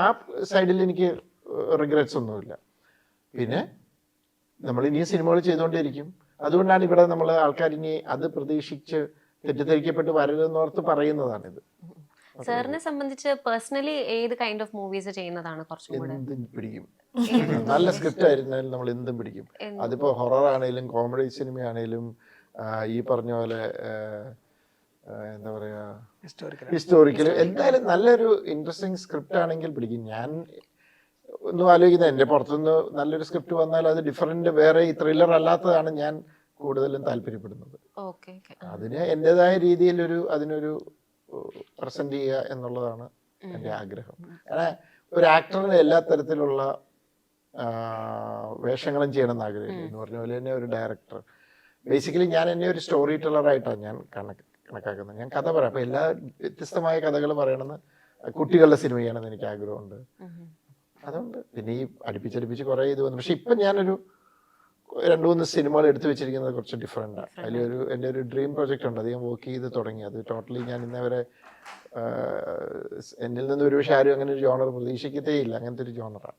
ആ സൈഡിൽ എനിക്ക് റിഗ്രറ്റ്സ് ഒന്നുമില്ല. പിന്നെ നമ്മൾ ഇനിയും സിനിമകൾ ചെയ്തുകൊണ്ടിരിക്കും. അതുകൊണ്ടാണ് ഇവിടെ നമ്മൾ ആൾക്കാർ ഇനി അത് പ്രതീക്ഷിച്ച് തെറ്റിദ്ധരിക്കപ്പെട്ട് വരരുതെന്നോർത്ത് പറയുന്നതാണിത്. സാറിനെ സംബന്ധിച്ച് പേഴ്സണലി ഏത് കൈൻഡ് ഓഫ് മൂവീസ് ചെയ്യുന്നതാണ് കുറച്ചും കൂടെ? എന്തും പിടിക്കും. നല്ല സ്ക്രിപ്റ്റ് ആയിരുന്നാലും നമ്മൾ എന്തും പിടിക്കും. അതിപ്പോ ഹൊറർ ആണെങ്കിലും കോമഡി സിനിമയാണേലും ഈ പറഞ്ഞ പോലെ എന്താ പറയാ ഹിസ്റ്റോറിക്കൽ, എന്തായാലും നല്ലൊരു ഇൻട്രസ്റ്റിംഗ് സ്ക്രിപ്റ്റ് ആണെങ്കിൽ പിടിക്കും. ഞാൻ ഒന്നും ആലോചിക്കുന്നത് എൻ്റെ പുറത്തുനിന്ന് നല്ലൊരു സ്ക്രിപ്റ്റ് വന്നാൽ അത് ഡിഫറെന്റ്, വേറെ ഈ ത്രില്ലർ അല്ലാത്തതാണ് ഞാൻ കൂടുതലും താല്പര്യപ്പെടുന്നത്. അതിന് എൻ്റെതായ രീതിയിൽ അതിനൊരു പ്രസന്റ് ചെയ്യുക എന്നുള്ളതാണ് എൻ്റെ ആഗ്രഹം. കാരണം ഒരു ആക്ടറിന് എല്ലാ തരത്തിലുള്ള വേഷങ്ങളും ചെയ്യണമെന്ന് ആഗ്രഹമില്ല. എന്ന് പറഞ്ഞ പോലെ തന്നെ ഒരു ഡയറക്ടർ ബേസിക്കലി ഞാൻ എന്നെ ഒരു സ്റ്റോറി ടെല്ലറായിട്ടാണ് ഞാൻ കണക്കാക്കുന്നത്. ഞാൻ കഥ പറയാം. അപ്പോൾ എല്ലാ വ്യത്യസ്തമായ കഥകൾ പറയണമെന്ന്, കുട്ടികളുടെ സിനിമ ചെയ്യണമെന്ന് എനിക്ക് ആഗ്രഹമുണ്ട്. അതുകൊണ്ട് പിന്നെ ഈ അടുപ്പിച്ചടുപ്പിച്ച് കുറേ ഇത് വന്നു. പക്ഷെ ഇപ്പം ഞാനൊരു 2-3 സിനിമകൾ എടുത്തു വെച്ചിരിക്കുന്നത് കുറച്ച് ഡിഫറെൻറ്റാണ്. അതിലൊരു എൻ്റെ ഒരു ഡ്രീം പ്രൊജക്റ്റ് ഉണ്ട്. അത് ഞാൻ വർക്ക് ചെയ്ത് തുടങ്ങി. അത് ടോട്ടലി ഞാൻ ഇന്നേവരെ എന്നിൽ നിന്ന് ഒരുപക്ഷെ ആരും അങ്ങനെ ഒരു ജോണർ പ്രതീക്ഷിക്കത്തേ ഇല്ല. അങ്ങനത്തെ ഒരു ജോണറാണ്.